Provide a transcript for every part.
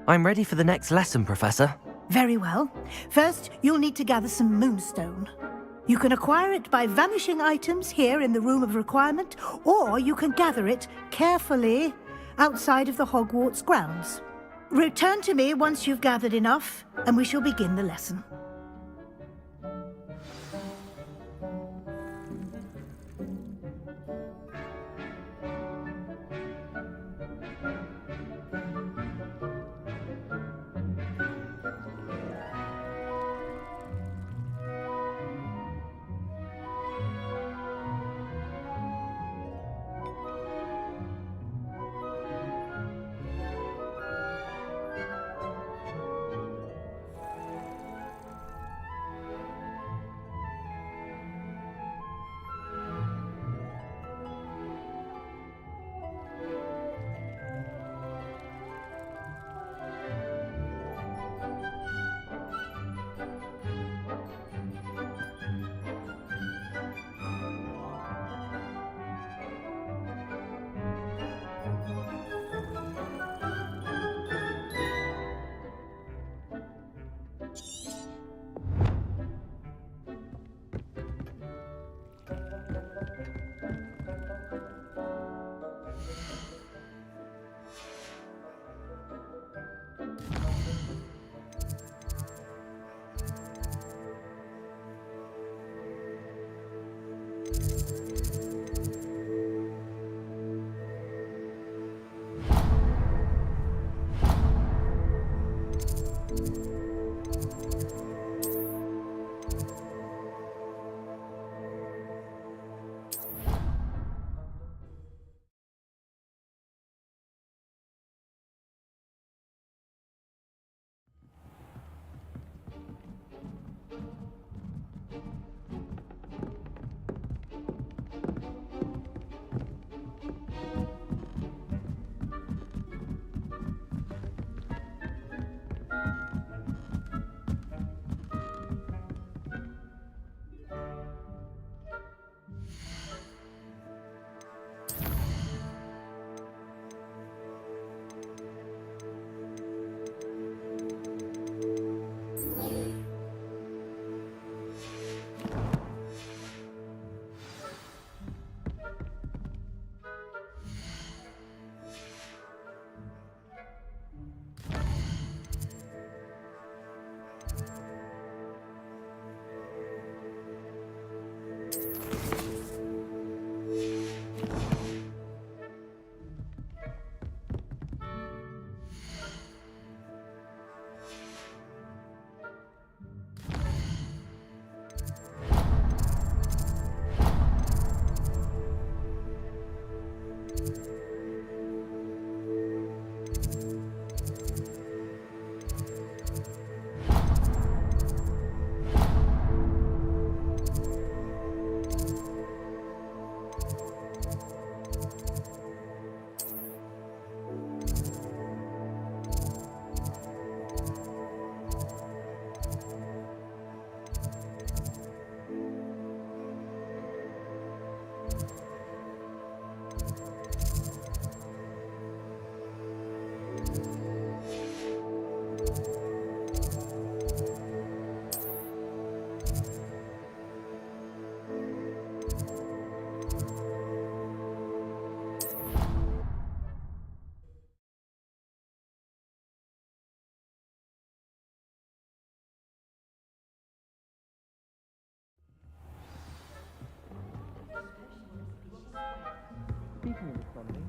I'm ready for the next lesson, Professor. Very well. First, you'll need to gather some moonstone. You can acquire it by vanishing items here in the Room of Requirement, or you can gather it carefully outside of the Hogwarts grounds. Return to me once you've gathered enough, and we shall begin the lesson.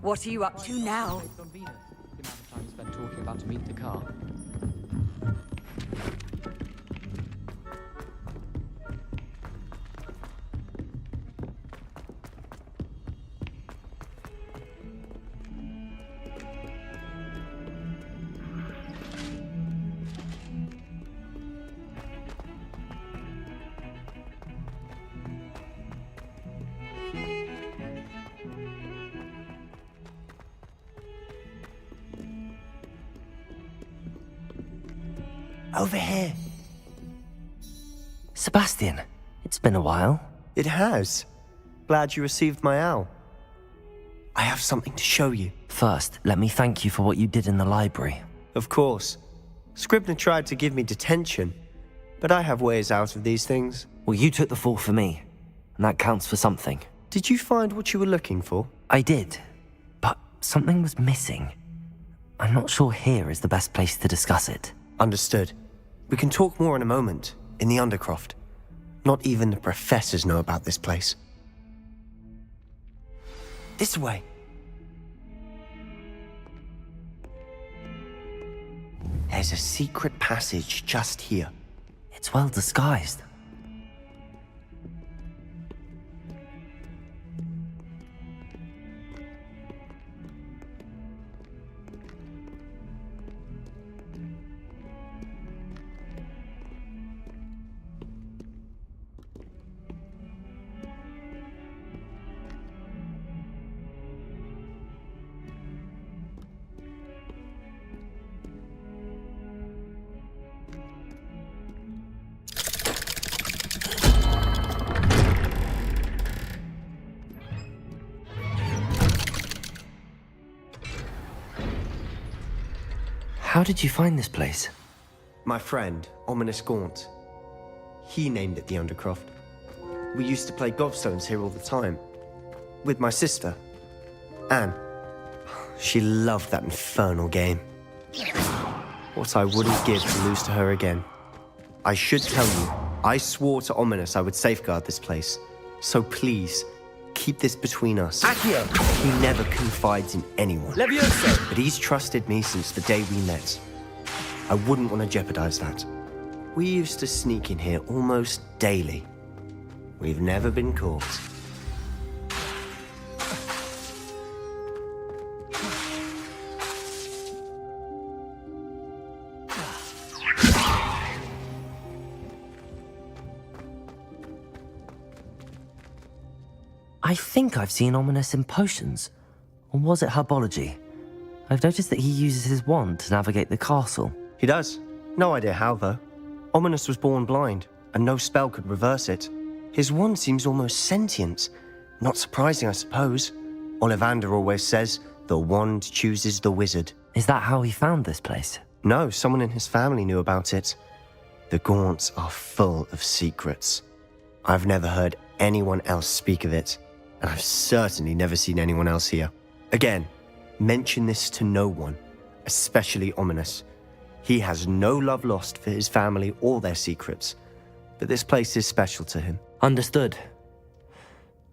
What are you up to now? On Venus, the amount of time spent talking about to meet the car. Over here. Sebastian, it's been a while. It has. Glad you received my owl. I have something to show you. First, let me thank you for what you did in the library. Of course. Scribner tried to give me detention, but I have ways out of these things. Well, you took the fall for me, and that counts for something. Did you find what you were looking for? I did, but something was missing. I'm not sure here is the best place to discuss it. Understood. We can talk more in a moment, in the Undercroft. Not even the professors know about this place. This way. There's a secret passage just here. It's well disguised. How did you find this place? My friend, Ominous Gaunt. He named it the Undercroft. We used to play gobstones here all the time. With my sister, Anne. She loved that infernal game. What I wouldn't give to lose to her again. I should tell you, I swore to Ominous I would safeguard this place. So please, keep this between us. Accio! He never confides in anyone. Levioso! But he's trusted me since the day we met. I wouldn't want to jeopardize that. We used to sneak in here almost daily. We've never been caught. I think I've seen Ominous in potions. Or was it herbology? I've noticed that he uses his wand to navigate the castle. He does. No idea how, though. Ominous was born blind, and no spell could reverse it. His wand seems almost sentient. Not surprising, I suppose. Ollivander always says, the wand chooses the wizard. Is that how he found this place? No, someone in his family knew about it. The Gaunts are full of secrets. I've never heard anyone else speak of it, and I've certainly never seen anyone else here. Again, mention this to no one, especially Ominous. He has no love lost for his family or their secrets, but this place is special to him. Understood.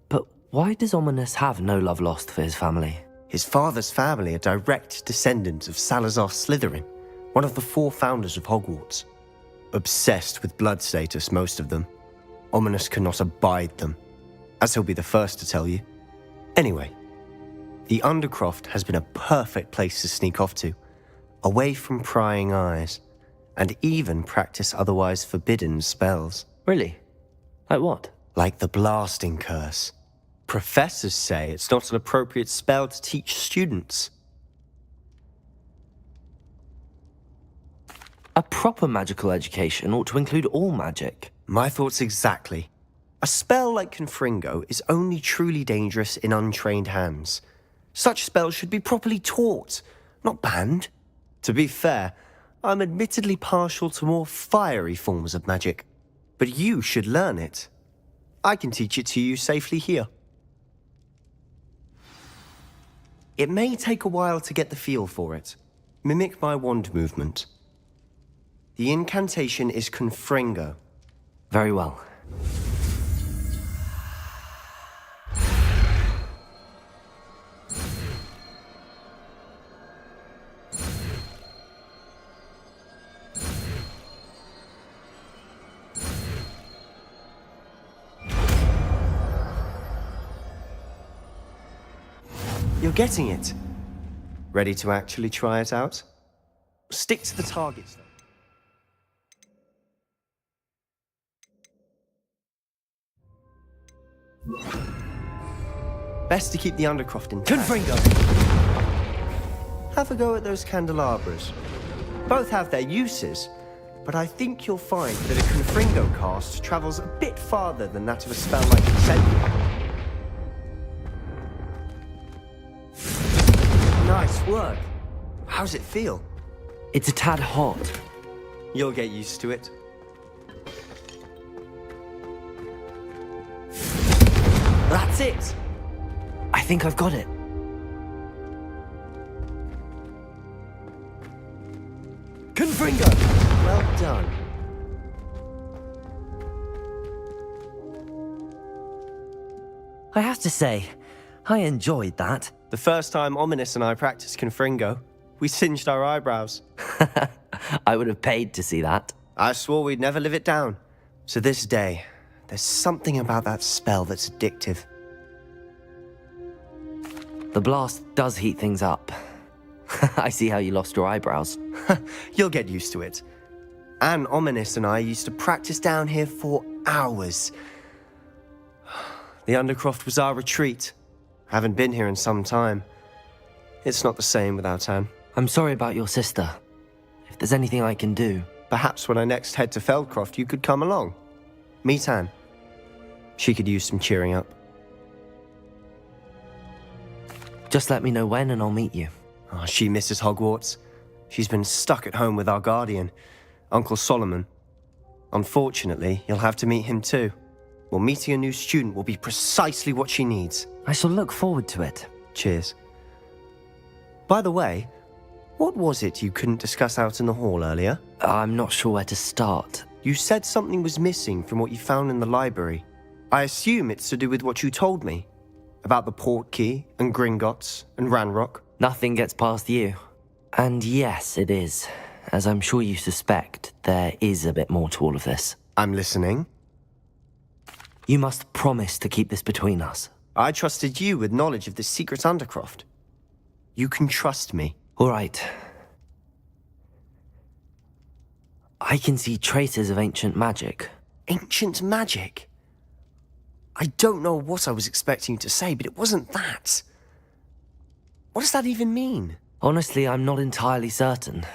But why does Ominous have no love lost for his family? His father's family are direct descendants of Salazar Slytherin, one of the 4 founders of Hogwarts. Obsessed with blood status, most of them. Ominous cannot abide them, as he'll be the first to tell you. Anyway, the Undercroft has been a perfect place to sneak off to, away from prying eyes, and even practice otherwise forbidden spells. Really? Like what? Like the Blasting Curse. Professors say it's not an appropriate spell to teach students. A proper magical education ought to include all magic. My thoughts exactly. A spell like Confringo is only truly dangerous in untrained hands. Such spells should be properly taught, not banned. To be fair, I'm admittedly partial to more fiery forms of magic, but you should learn it. I can teach it to you safely here. It may take a while to get the feel for it. Mimic my wand movement. The incantation is Confringo. Very well. You're getting it. Ready to actually try it out? Stick to the targets, though. Best to keep the Undercroft intact. Confringo! Have a go at those candelabras. Both have their uses, but I think you'll find that a Confringo cast travels a bit farther than that of a spell like Incendio. work. How's it feel? It's a tad hot. You'll get used to it. That's it! I think I've got it. Confringo! Well done. I have to say, I enjoyed that. The first time Ominous and I practiced Confringo, we singed our eyebrows. I would have paid to see that. I swore we'd never live it down. To this day, there's something about that spell that's addictive. The blast does heat things up. I see how you lost your eyebrows. You'll get used to it. And Ominous and I used to practice down here for hours. The Undercroft was our retreat. Haven't been here in some time. It's not the same without Anne. I'm sorry about your sister. If there's anything I can do... Perhaps when I next head to Feldcroft, you could come along. Meet Anne. She could use some cheering up. Just let me know when and I'll meet you. Oh, she misses Hogwarts. She's been stuck at home with our guardian, Uncle Solomon. Unfortunately, you'll have to meet him too. Well, meeting a new student will be precisely what she needs. I shall look forward to it. Cheers. By the way, what was it you couldn't discuss out in the hall earlier? I'm not sure where to start. You said something was missing from what you found in the library. I assume it's to do with what you told me. About the Portkey and Gringotts and Ranrock. Nothing gets past you. And yes, it is. As I'm sure you suspect, there is a bit more to all of this. I'm listening. You must promise to keep this between us. I trusted you with knowledge of the secret Undercroft. You can trust me. All right. I can see traces of ancient magic. Ancient magic? I don't know what I was expecting you to say, but it wasn't that. What does that even mean? Honestly, I'm not entirely certain.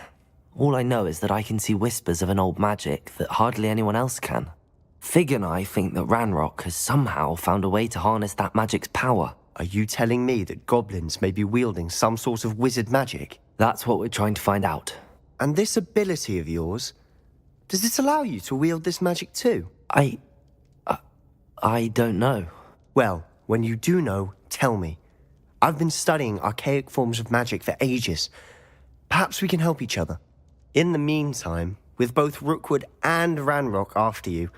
All I know is that I can see whispers of an old magic that hardly anyone else can. Fig and I think that Ranrock has somehow found a way to harness that magic's power. Are you telling me that goblins may be wielding some sort of wizard magic? That's what we're trying to find out. And this ability of yours, does it allow you to wield this magic too? I don't know. Well, when you do know, tell me. I've been studying archaic forms of magic for ages. Perhaps we can help each other. In the meantime, with both Rookwood and Ranrock after you,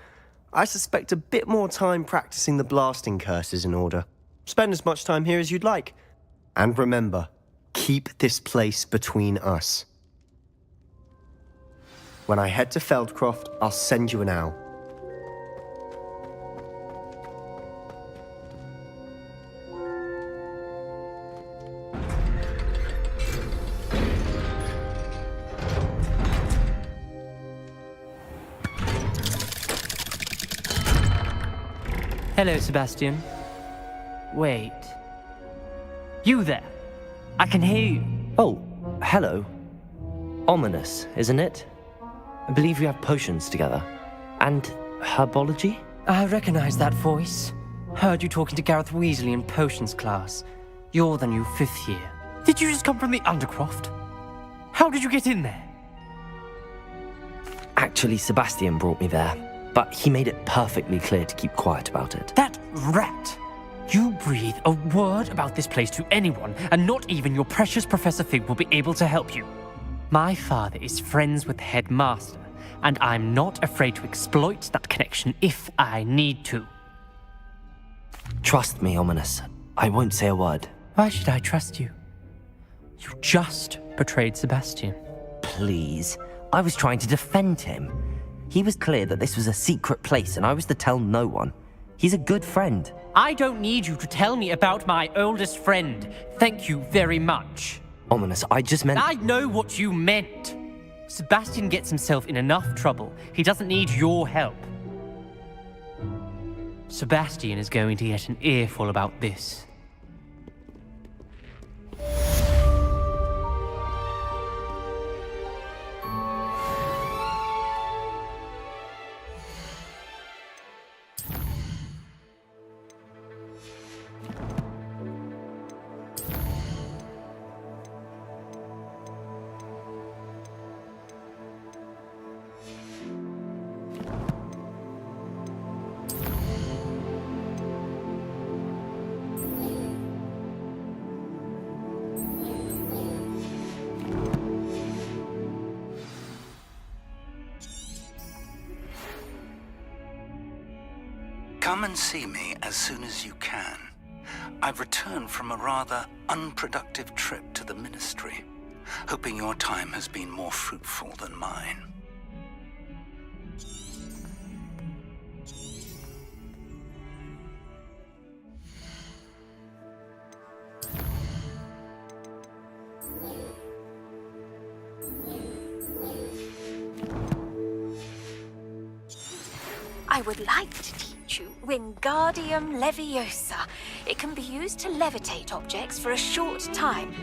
I suspect a bit more time practicing the blasting curse is in order. Spend as much time here as you'd like. And remember, keep this place between us. When I head to Feldcroft, I'll send you an owl. Hello, Sebastian. Wait. You there? I can hear you. Oh, hello. Ominous, isn't it? I believe we have potions together. And herbology? I recognize that voice. Heard you talking to Gareth Weasley in potions class. You're the new 5th year. Did you just come from the Undercroft? How did you get in there? Actually, Sebastian brought me there, but he made it perfectly clear to keep quiet about it. That rat! You breathe a word about this place to anyone, and not even your precious Professor Fig will be able to help you. My father is friends with the headmaster, and I'm not afraid to exploit that connection if I need to. Trust me, Ominous. I won't say a word. Why should I trust you? You just betrayed Sebastian. Please. I was trying to defend him. He was clear that this was a secret place, and I was to tell no one. He's a good friend. I don't need you to tell me about my oldest friend. Thank you very much. Ominous, I just meant... I know what you meant. Sebastian gets himself in enough trouble. He doesn't need your help. Sebastian is going to get an earful about this. Come and see me as soon as you can. I've returned from a rather unproductive trip to the Ministry, hoping your time has been more fruitful than mine. I would like to teach you Wingardium Leviosa. It can be used to levitate objects for a short time.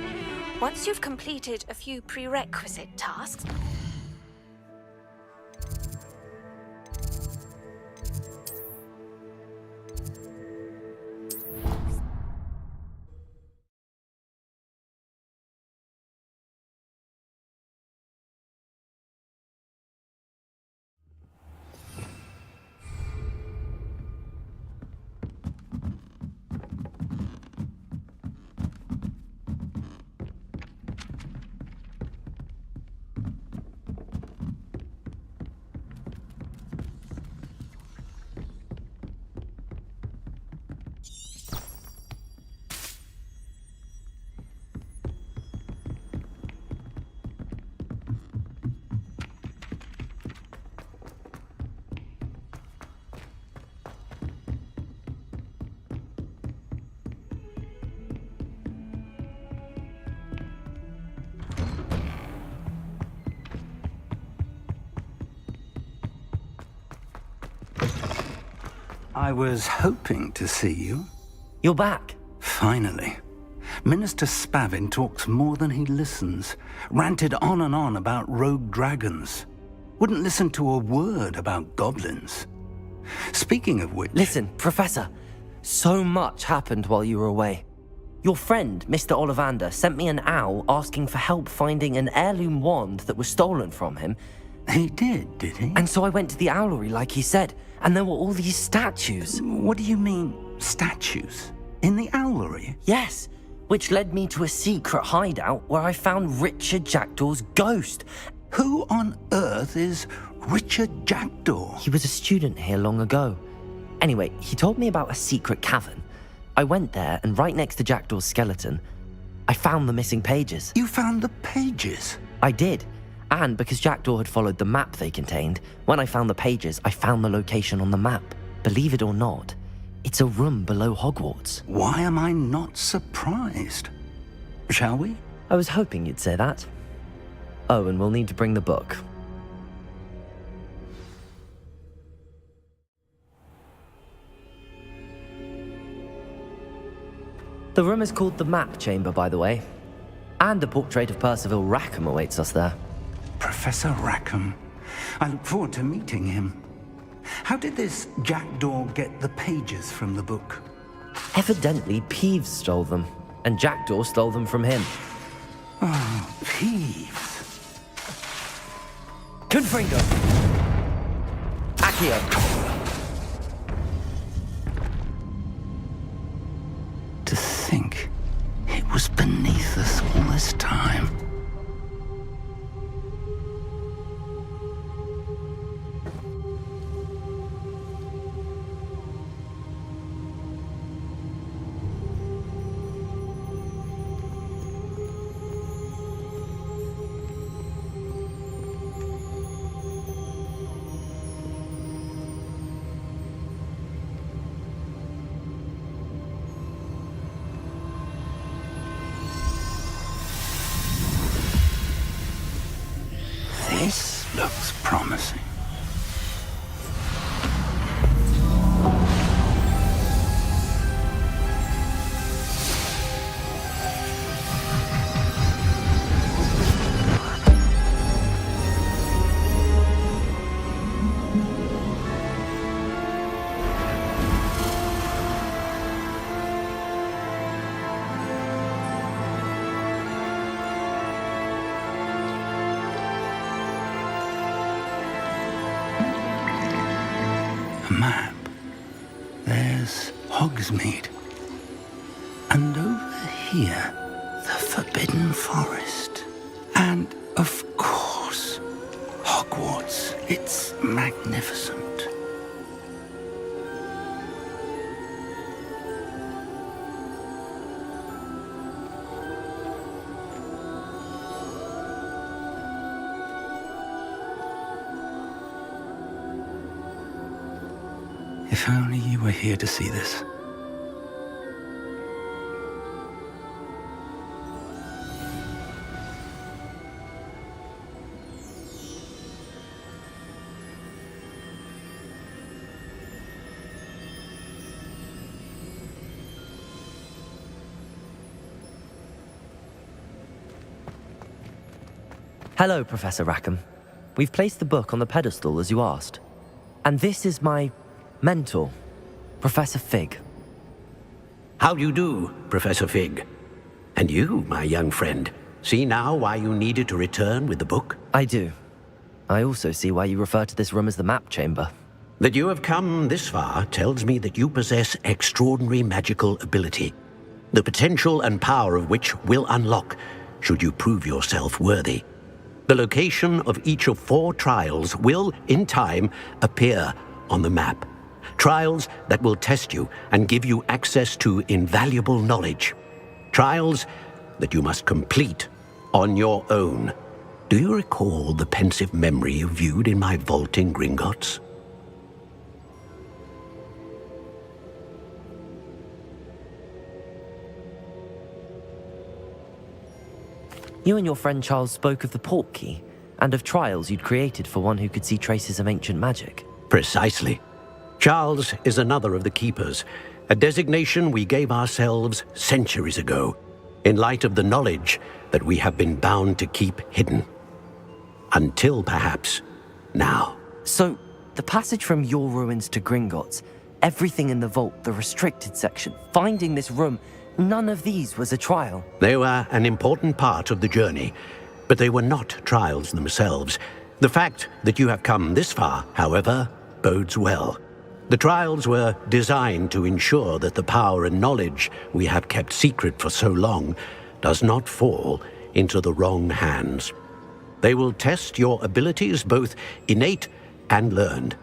Once you've completed a few prerequisite tasks... I was hoping to see you. You're back. Finally. Minister Spavin talks more than he listens. Ranted on and on about rogue dragons. Wouldn't listen to a word about goblins. Speaking of which... Listen, Professor. So much happened while you were away. Your friend, Mr. Ollivander, sent me an owl asking for help finding an heirloom wand that was stolen from him. He did he? And so I went to the owlery like he said, and there were all these statues. What do you mean, statues? In the owlery? Yes, which led me to a secret hideout where I found Richard Jackdaw's ghost. Who on earth is Richard Jackdaw? He was a student here long ago. Anyway, he told me about a secret cavern. I went there, and right next to Jackdaw's skeleton, I found the missing pages. You found the pages? I did. And because Jackdaw had followed the map they contained, when I found the pages, I found the location on the map. Believe it or not, it's a room below Hogwarts. Why am I not surprised? Shall we? I was hoping you'd say that. Oh, and we'll need to bring the book. The room is called the Map Chamber, by the way. And a portrait of Percival Rackham awaits us there. Professor Rackham. I look forward to meeting him. How did this Jackdaw get the pages from the book? Evidently, Peeves stole them, and Jackdaw stole them from him. Oh, Peeves. Confringo! Accio! To think it was beneath us all this time. This looks promising. Map. There's Hogsmeade. And over here, the Forbidden Forest. And, of course, Hogwarts. It's magnificent. If only you were here to see this. Hello, Professor Rackham. We've placed the book on the pedestal as you asked. And this is my mentor, Professor Fig. How do you do, Professor Fig? And you, my young friend, see now why you needed to return with the book? I do. I also see why you refer to this room as the map chamber. That you have come this far tells me that you possess extraordinary magical ability, the potential and power of which will unlock should you prove yourself worthy. The location of each of 4 trials will, in time, appear on the map. Trials that will test you and give you access to invaluable knowledge. Trials that you must complete on your own. Do you recall the pensive memory you viewed in my vault in Gringotts? You and your friend Charles spoke of the Portkey, and of trials you'd created for one who could see traces of ancient magic. Precisely. Charles is another of the Keepers, a designation we gave ourselves centuries ago, in light of the knowledge that we have been bound to keep hidden. Until perhaps now. So, the passage from your ruins to Gringotts, everything in the vault, the restricted section, finding this room, none of these was a trial. They were an important part of the journey, but they were not trials themselves. The fact that you have come this far, however, bodes well. The trials were designed to ensure that the power and knowledge we have kept secret for so long does not fall into the wrong hands. They will test your abilities, both innate and learned.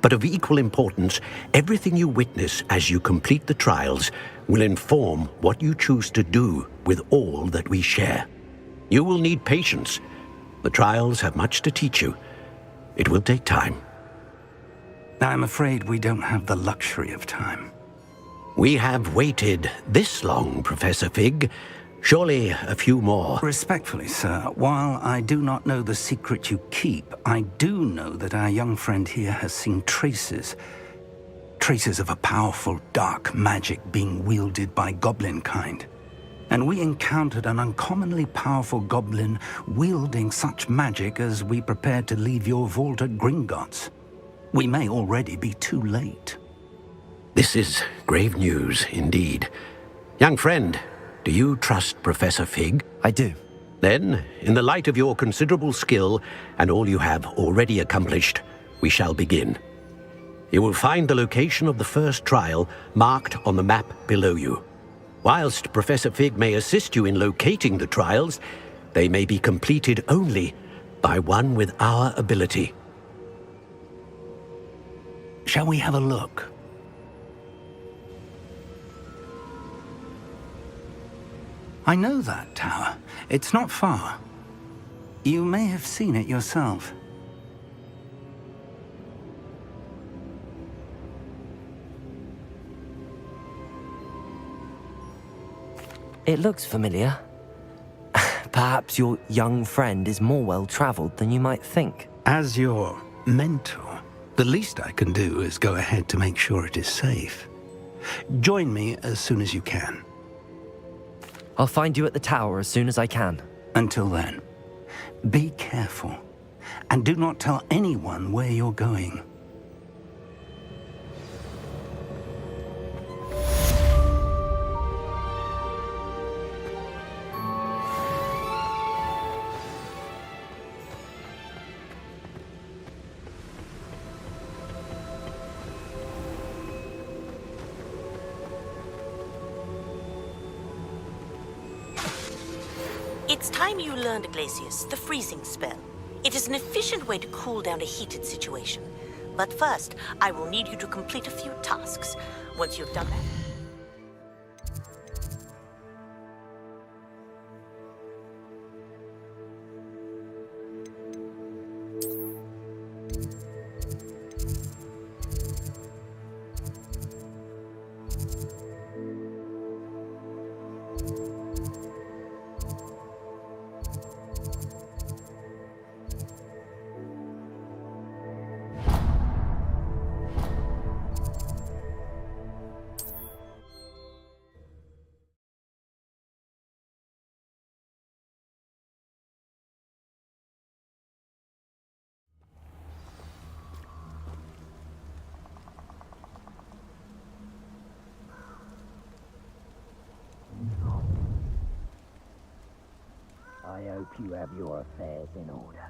But of equal importance, everything you witness as you complete the trials will inform what you choose to do with all that we share. You will need patience. The trials have much to teach you. It will take time. I'm afraid we don't have the luxury of time. We have waited this long, Professor Fig. Surely a few more. Respectfully, sir, while I do not know the secret you keep, I do know that our young friend here has seen traces of a powerful dark magic being wielded by goblin kind. And we encountered an uncommonly powerful goblin wielding such magic as we prepared to leave your vault at Gringotts. We may already be too late. This is grave news indeed. Young friend, do you trust Professor Fig? I do. Then, in the light of your considerable skill and all you have already accomplished, we shall begin. You will find the location of the first trial marked on the map below you. Whilst Professor Fig may assist you in locating the trials, they may be completed only by one with our ability. Shall we have a look? I know that tower. It's not far. You may have seen it yourself. It looks familiar. Perhaps your young friend is more well-traveled than you might think. As your mentor, the least I can do is go ahead to make sure it is safe. Join me as soon as you can. I'll find you at the tower as soon as I can. Until then, be careful, and do not tell anyone where you're going. It's time you learned, Glacius, the freezing spell. It is an efficient way to cool down a heated situation. But first, I will need you to complete a few tasks. Once you've done that... I hope you have your affairs in order.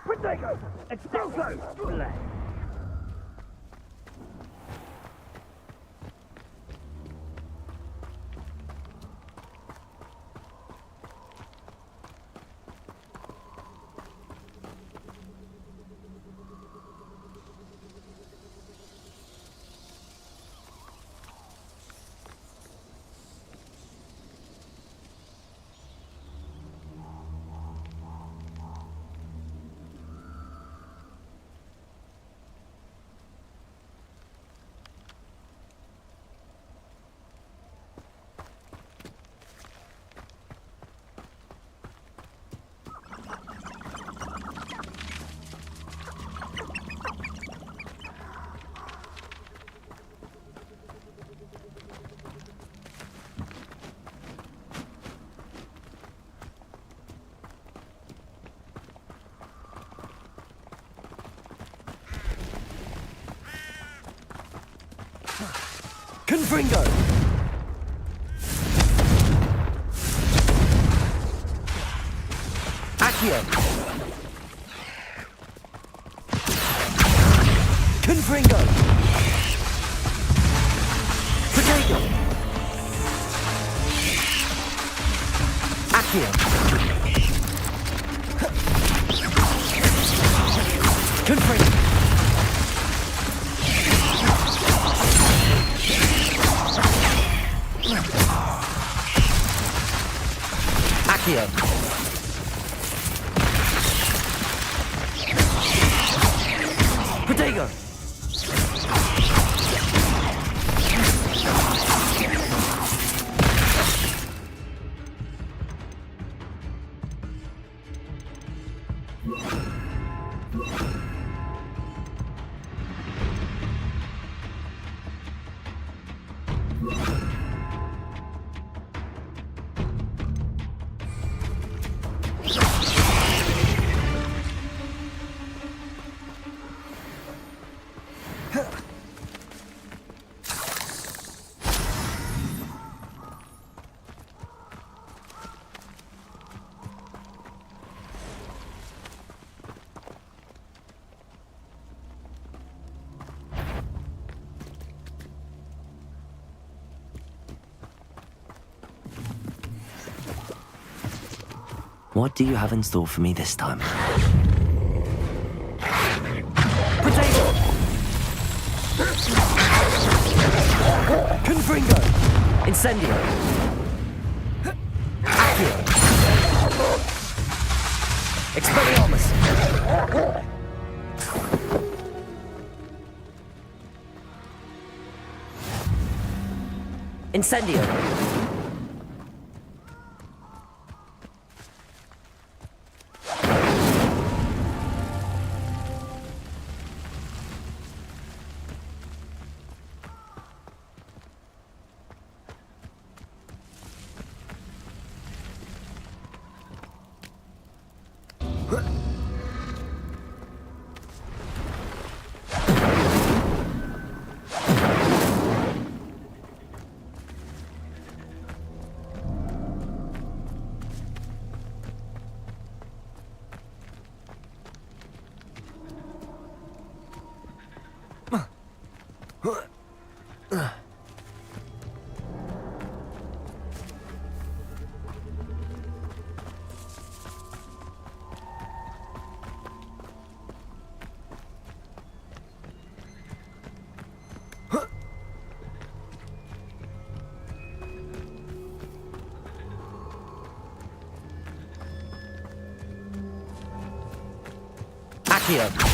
Protego! Expulso! Confringo! Accio! Confringo! Protego! Accio! Confringo! Accio! Protego! What do you have in store for me this time? Potato! Confringo! Incendio! Accio! Expelliarmus! Incendio! Accio.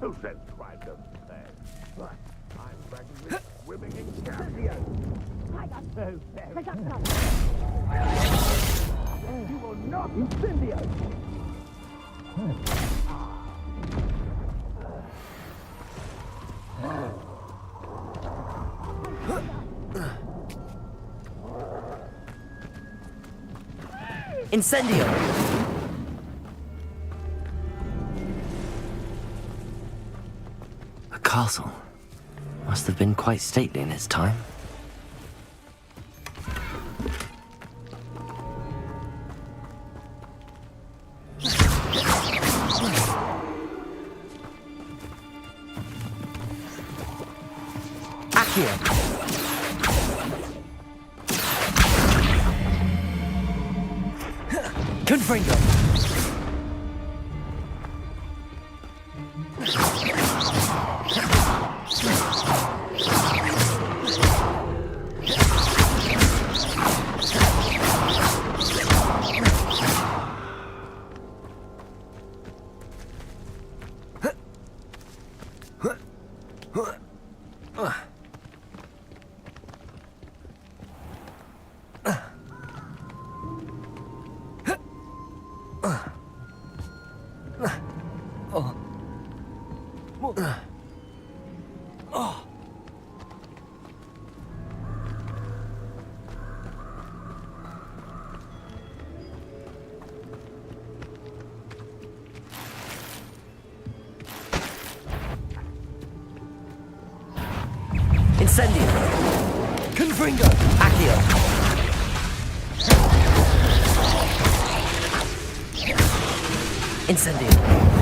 Who said try to play? But I'm regularly swimming in Storyo. I got so very. I got You will not Incendio. Incendio! A castle. Must have been quite stately in its time. Accio! Confringo! Incendio! Confringo! Accio! Incendio!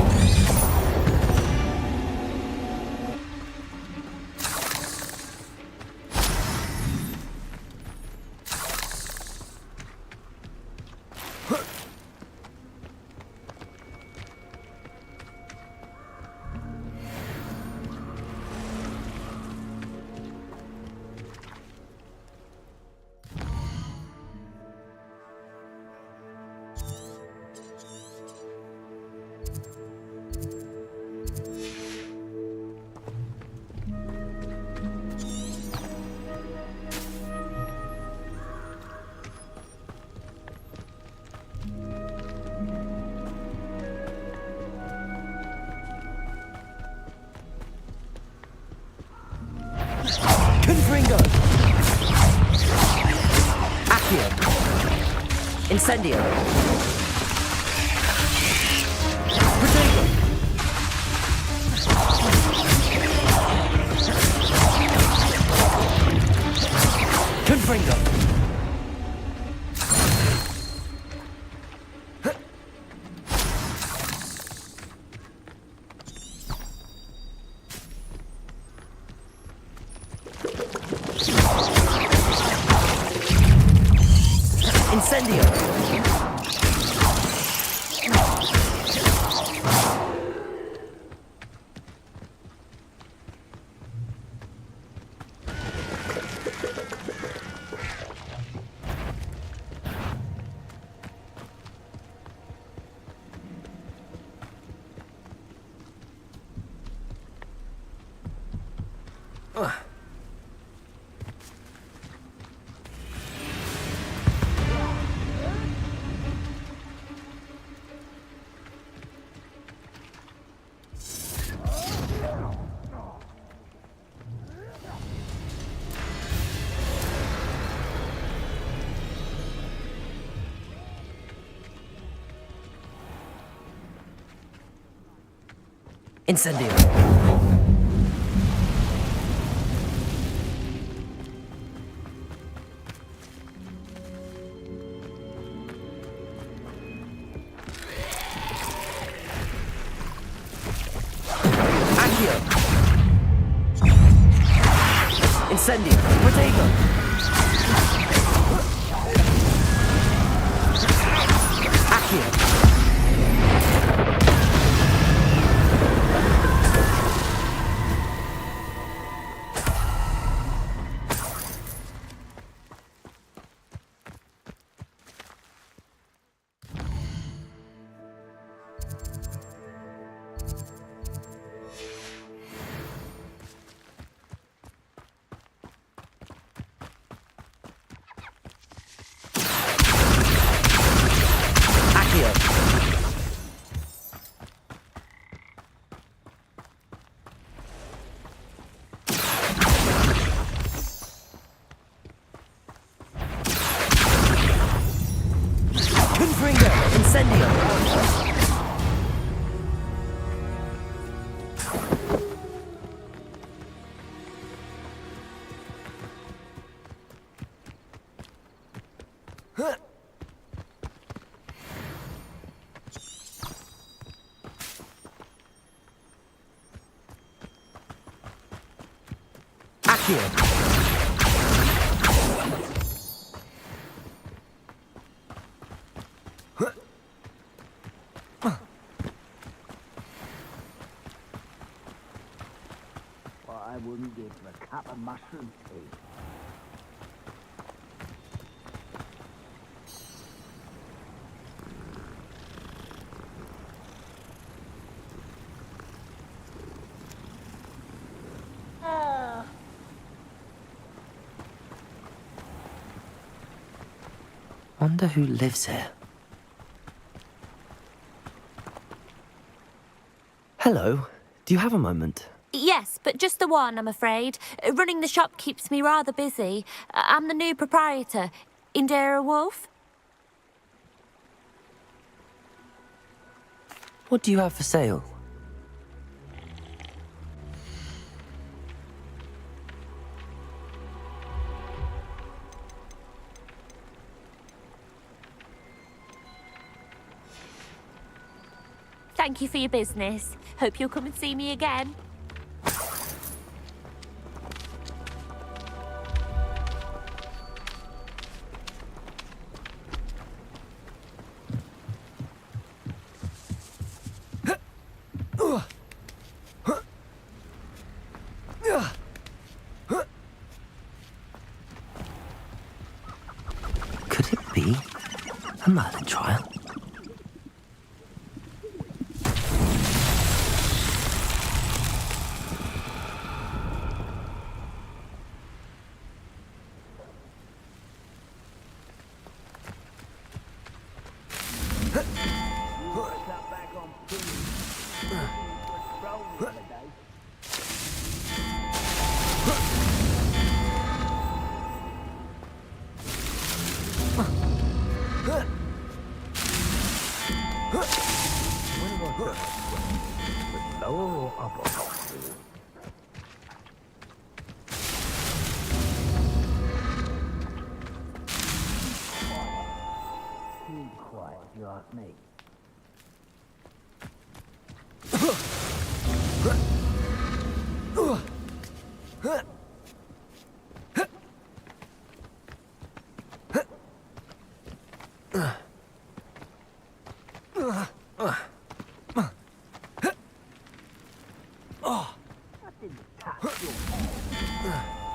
Confringo! Accio! Incendio! Protego! Confringo! Incendio! Incendio! Accio! Incendio! Protego! Accio! I wouldn't give a cup of mushroom tea. Wonder who lives here. Hello. Do you have a moment? Yes, but just the one, I'm afraid. Running the shop keeps me rather busy. I'm the new proprietor, Indira Wolf. What do you have for sale? Thank you for your business. Hope you'll come and see me again. Could it be a Merlin trial?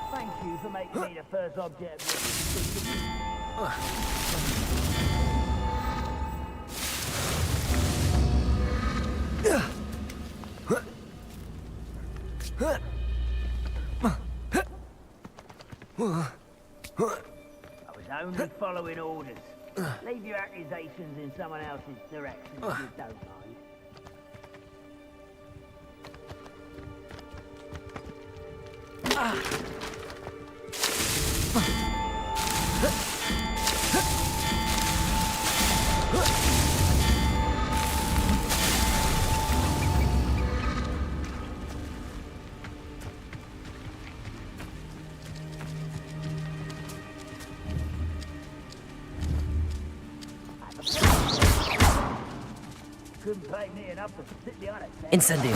Thank you for making me the first object. I was only following orders. Leave your accusations in someone else's direction if you don't mind. Couldn't pay me enough to sit behind a desk. Incendio.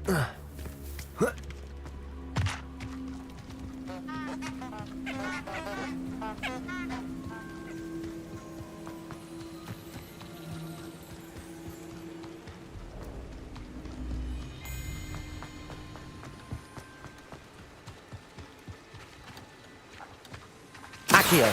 Accio! Accio!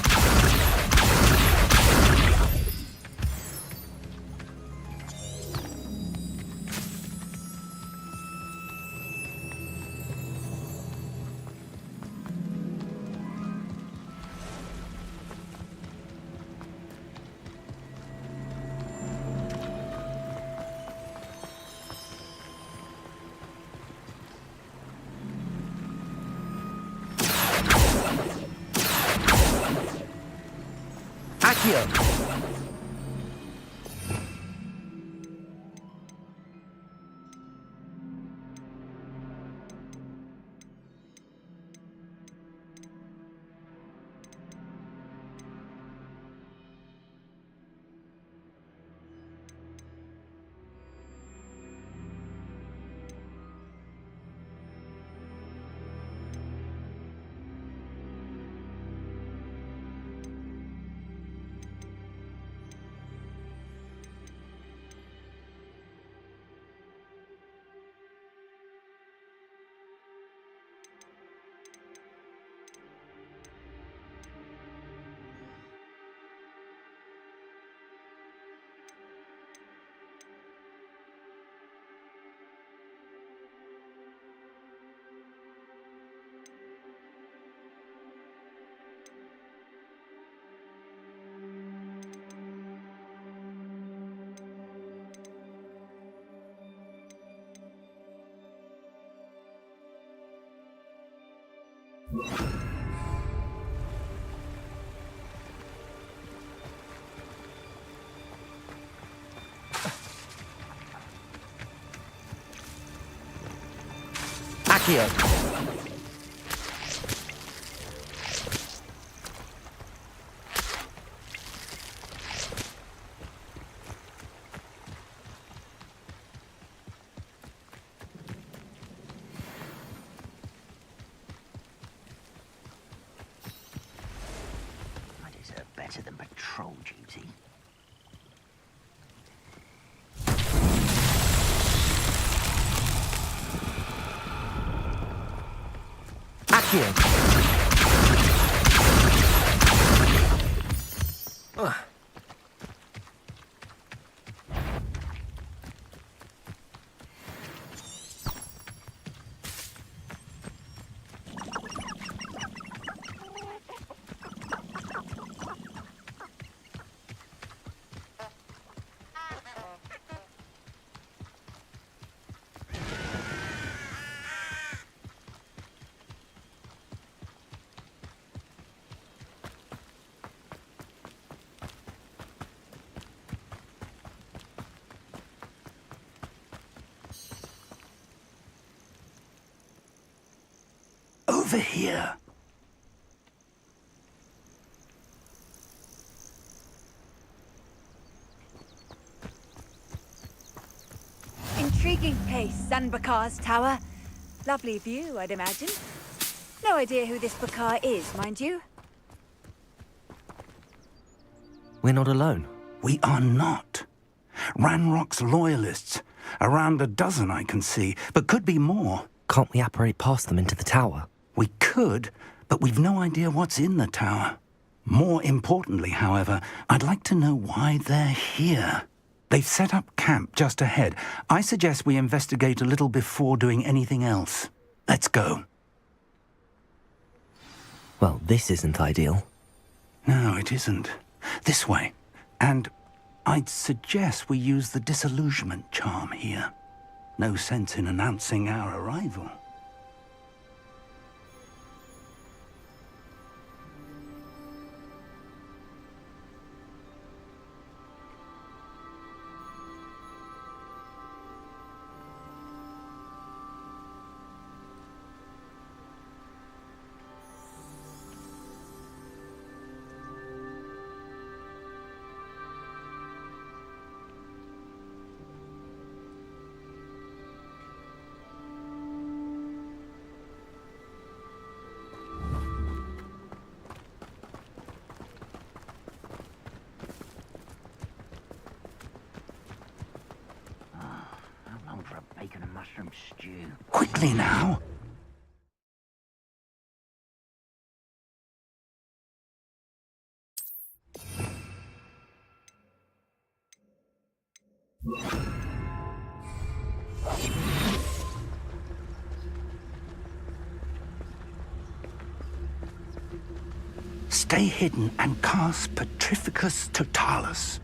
Accio! I deserve better than patrol duty. Accio! Over here. Intriguing place, Zanbakar's tower. Lovely view, I'd imagine. No idea who this Bakar is, mind you. We're not alone. We are not. Ranrock's loyalists. Around a dozen I can see, but could be more. Can't we apparate past them into the tower? We could, but we've no idea what's in the tower. More importantly, however, I'd like to know why they're here. They've set up camp just ahead. I suggest we investigate a little before doing anything else. Let's go. Well, this isn't ideal. No, it isn't. This way. And I'd suggest we use the disillusionment charm here. No sense in announcing our arrival. bacon and mushroom stew. Quickly now. Stay hidden and cast Petrificus Totalis.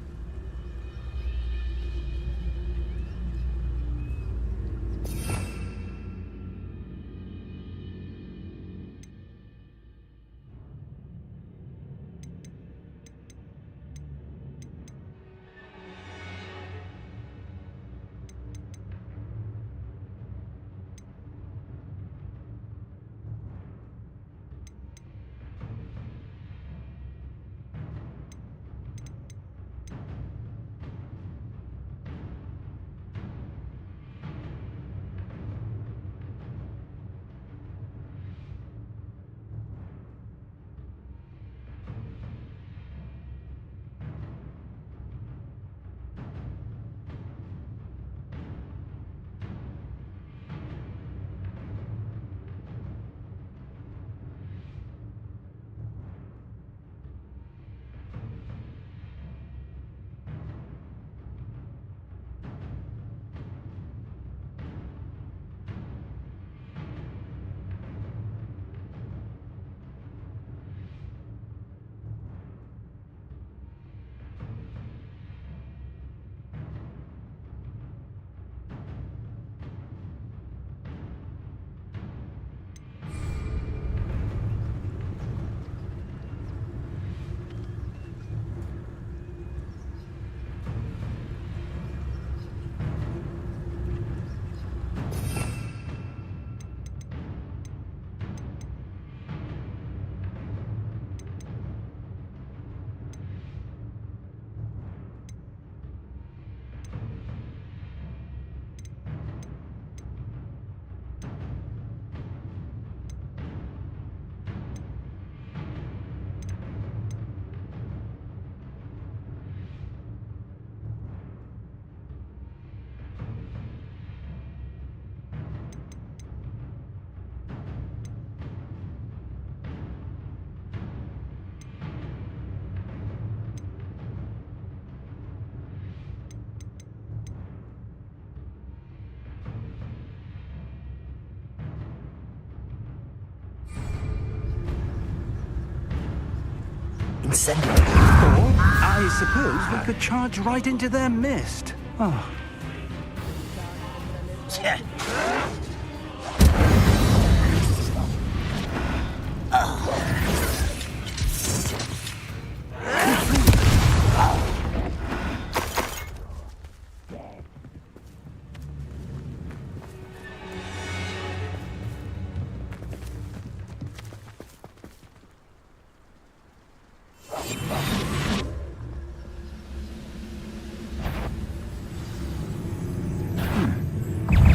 Incendio. Or, I suppose we could charge right into their mist. Oh.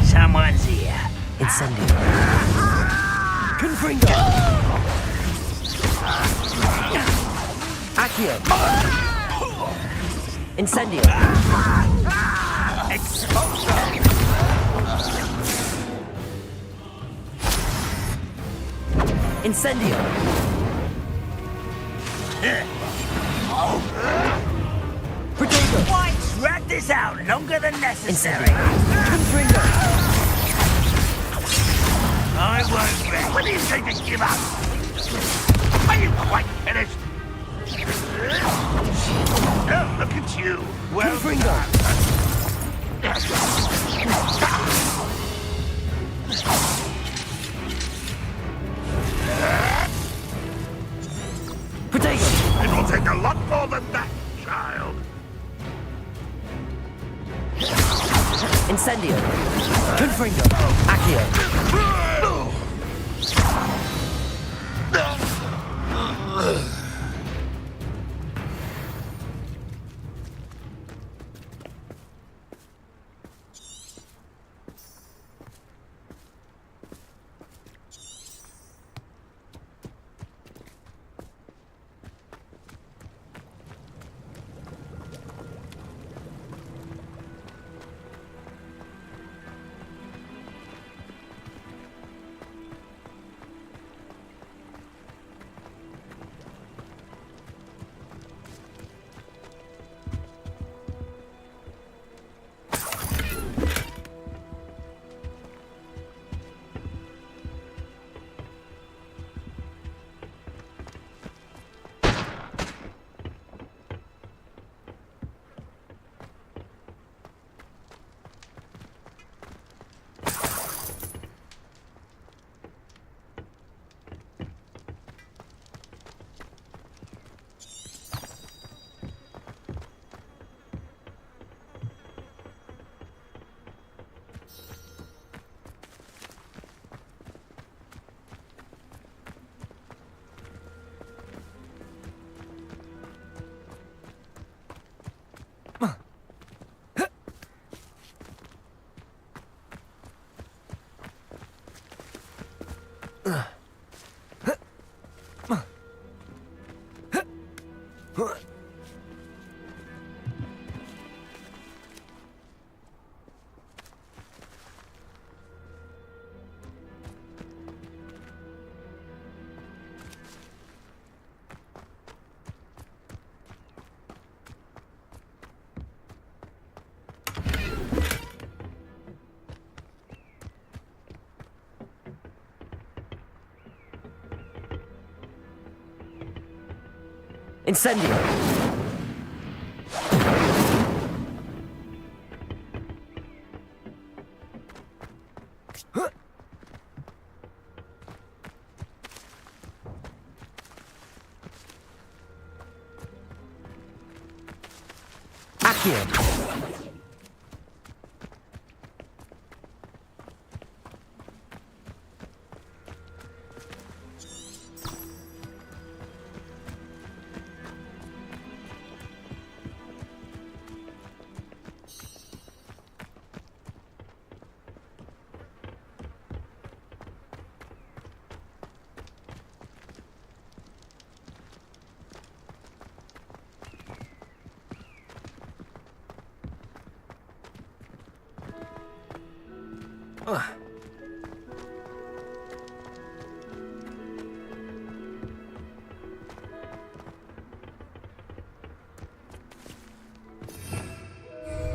Someone's here. Incendio. Confringo. Accio. Incendio. Incendio. Protego. Why drag this out longer than necessary? Confringo. I won't rest. When do you think to give up? Are you quite finished? Oh, look at you. Well Protego. It will take a lot more than that, child. Incendio. Confringo. Accio. Incendio! Accio!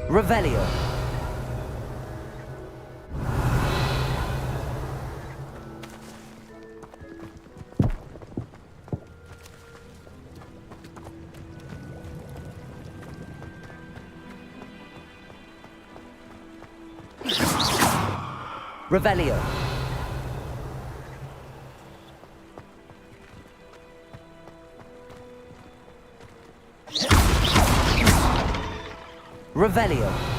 Revelio. Revelio. Revelio.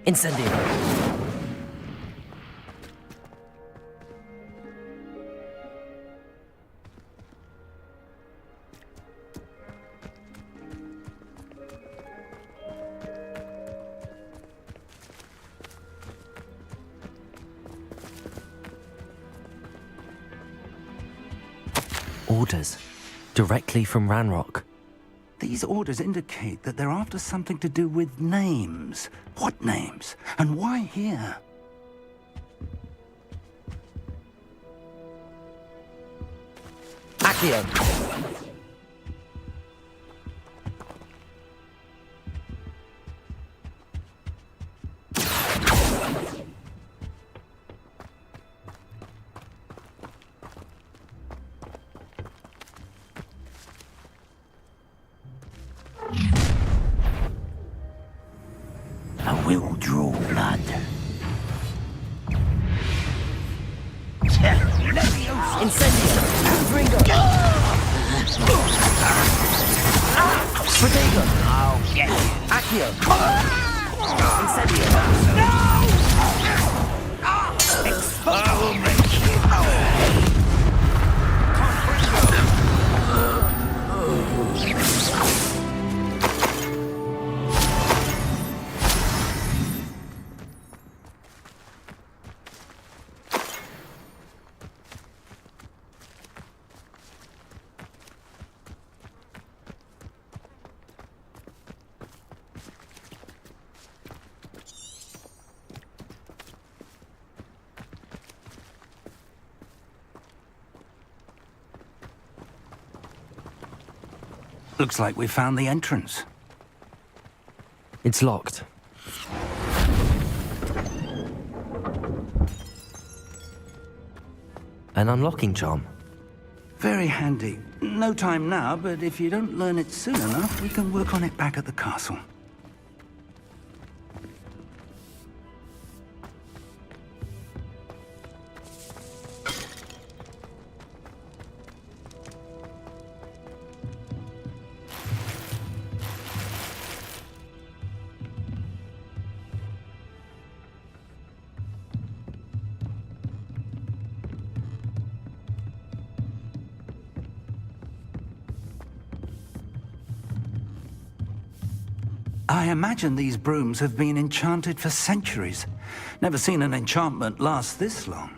Incendio. Orders. Directly from Ranrock. These orders indicate that they're after something to do with names. What names? And why here? Accio. I will draw blood. Incendio. Ringo. Protego. I'll get you. Accio. Incendio. I will make you. Looks like we found the entrance. It's locked. An unlocking charm. Very handy. No time now, but if you don't learn it soon enough, we can work on it back at the castle. I imagine these brooms have been enchanted for centuries. Never seen an enchantment last this long.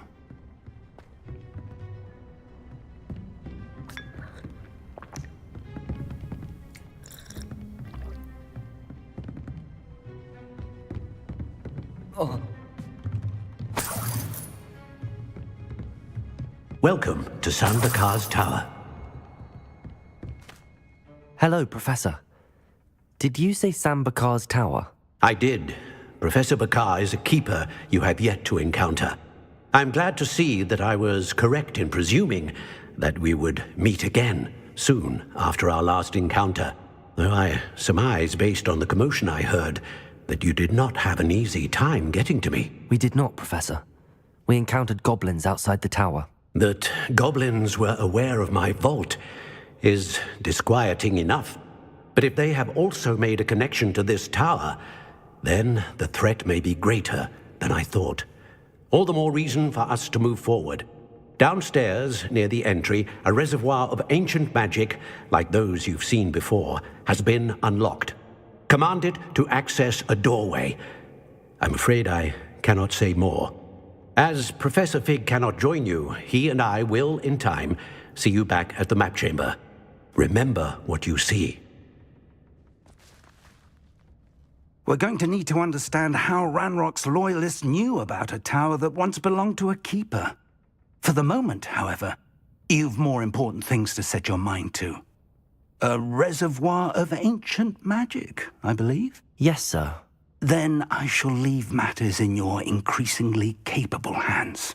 Welcome to Sanbakar's Tower. Hello, Professor. Did you say Sam Bakar's tower? I did. Professor Bakar is a keeper you have yet to encounter. I'm glad to see that I was correct in presuming that we would meet again soon after our last encounter, though I surmise, based on the commotion I heard, that you did not have an easy time getting to me. We did not, Professor. We encountered goblins outside the tower. That goblins were aware of my vault is disquieting enough. But if they have also made a connection to this tower, then the threat may be greater than I thought. All the more reason for us to move forward. Downstairs, near the entry, a reservoir of ancient magic, like those you've seen before, has been unlocked. Command it to access a doorway. I'm afraid I cannot say more. As Professor Fig cannot join you, he and I will, in time, see you back at the map chamber. Remember what you see. We're going to need to understand how Ranrock's loyalists knew about a tower that once belonged to a keeper. For the moment, however, you've more important things to set your mind to. A reservoir of ancient magic, I believe? Yes, sir. Then I shall leave matters in your increasingly capable hands.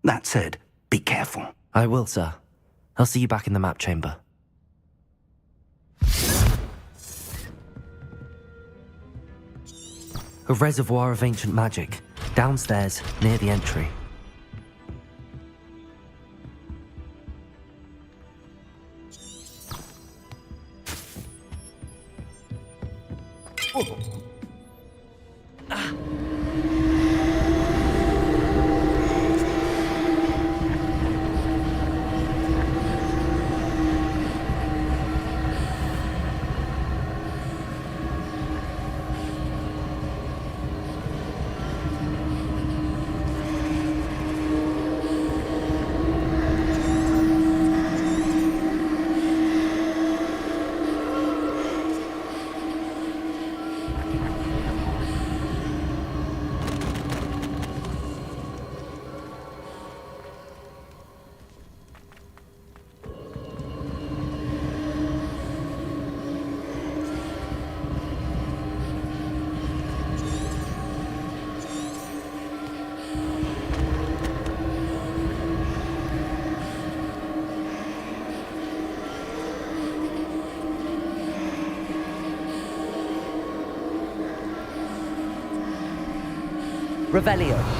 That said, be careful. I will, sir. I'll see you back in the map chamber. A reservoir of ancient magic, downstairs, near the entry. Revelio.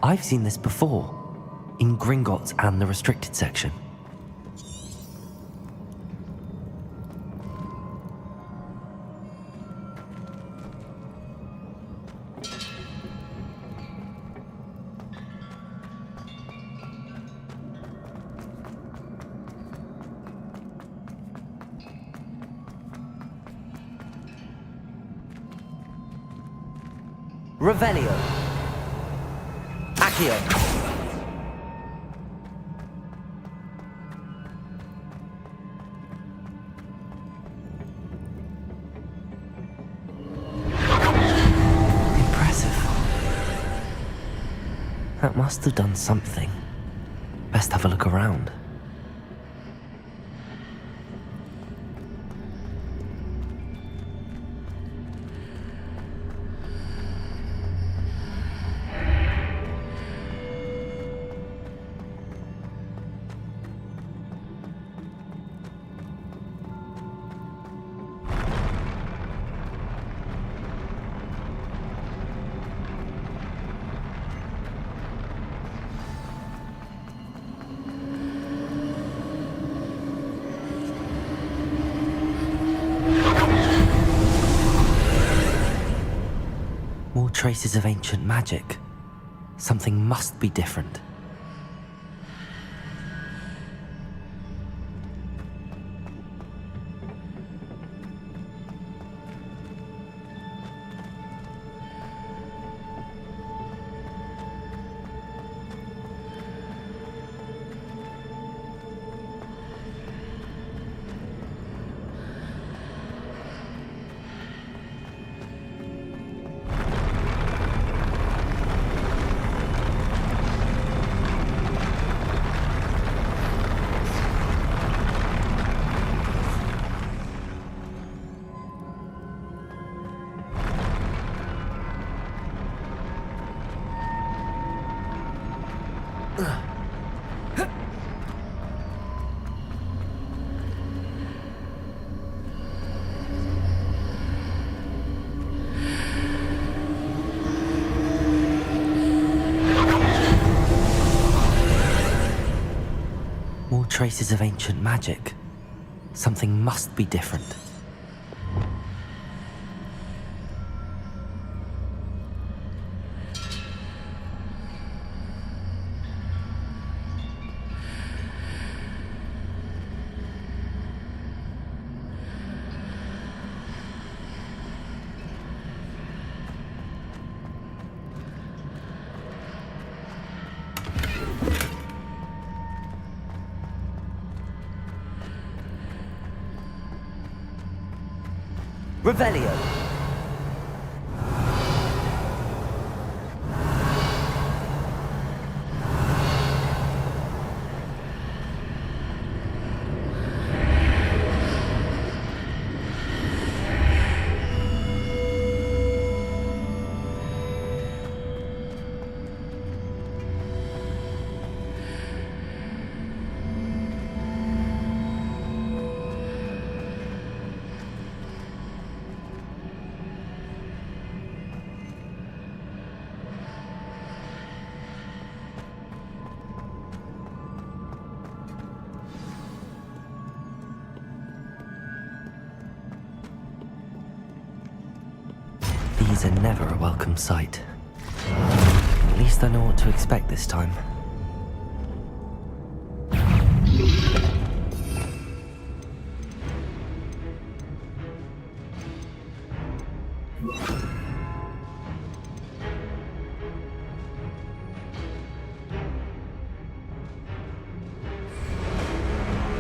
I've seen this before, in Gringotts and the restricted section. Revelio. Accio. Impressive. That must have done something. Best have a look around. More traces of ancient magic. Something must be different. More traces of ancient magic. Something must be different. Revelio. These are never a welcome sight. At least I know what to expect this time.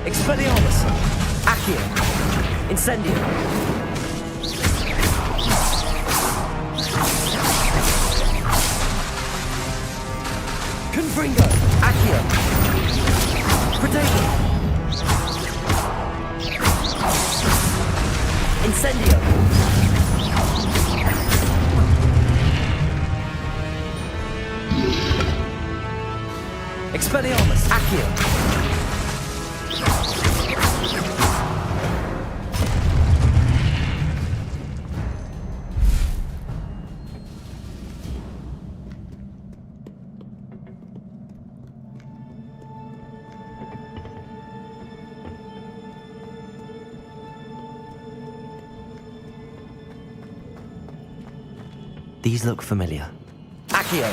Expelliarmus! Accio! Incendio! Confringo! Accio! Protego! Incendio! Expelliarmus! Accio! These look familiar. Accio!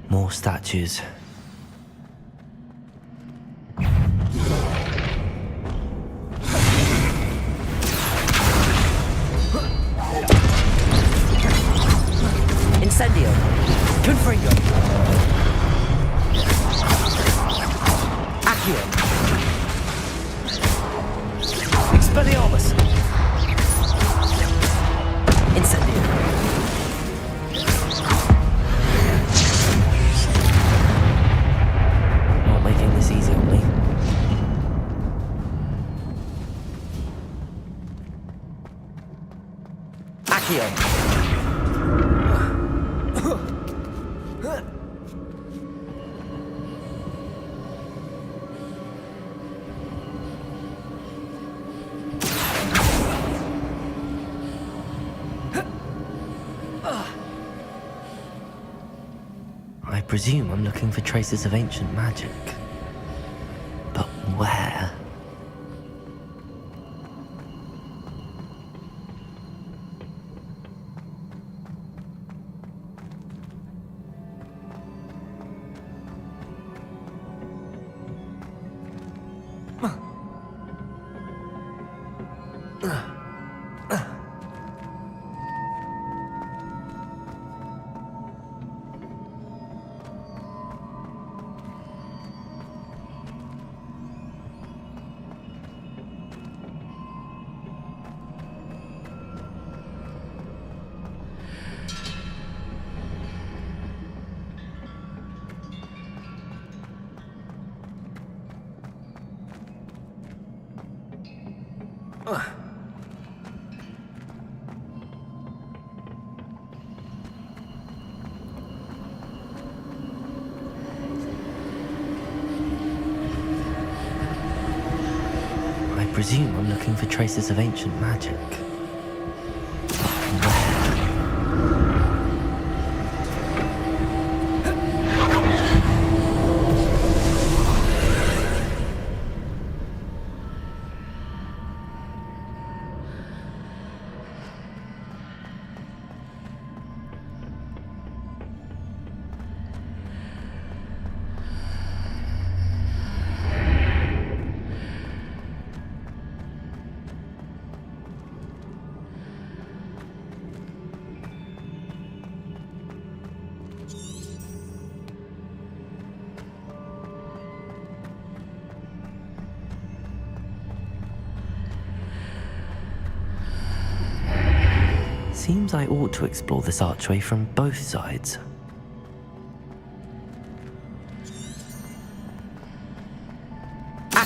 More statues. Incendio. Confringo. Accio. Expelliarmus. Incendio. Not making this easy on me. Accio. I presume I'm looking for traces of ancient magic. But where? I presume I'm looking for traces of ancient magic. Seems I ought to explore this archway from both sides.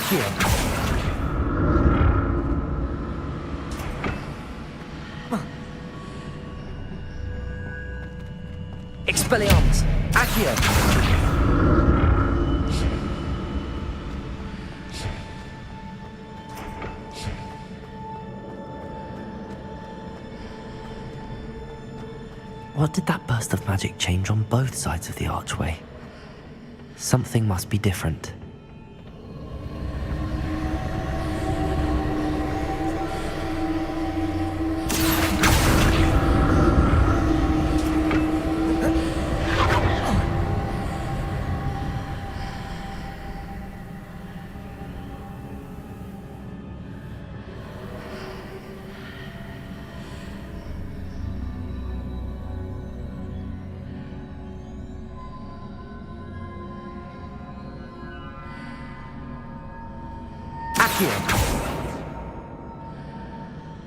Accio! Expelliarmus! Accio! What did that burst of magic change on both sides of the archway? Something must be different.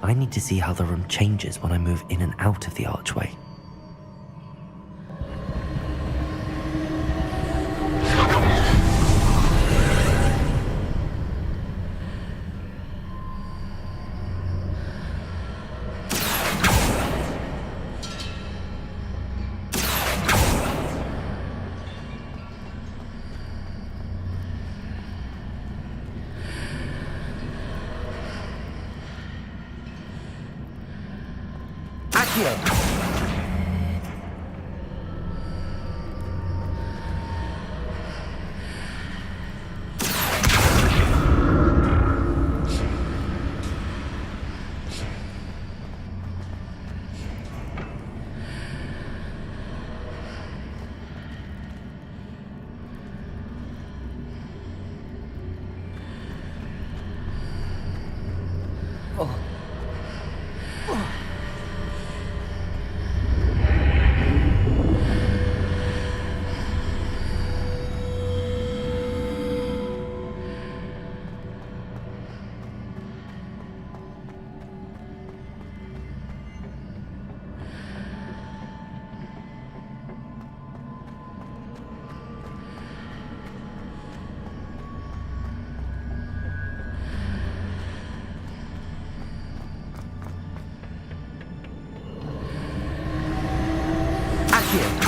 I need to see how the room changes when I move in and out of the archway. Accio!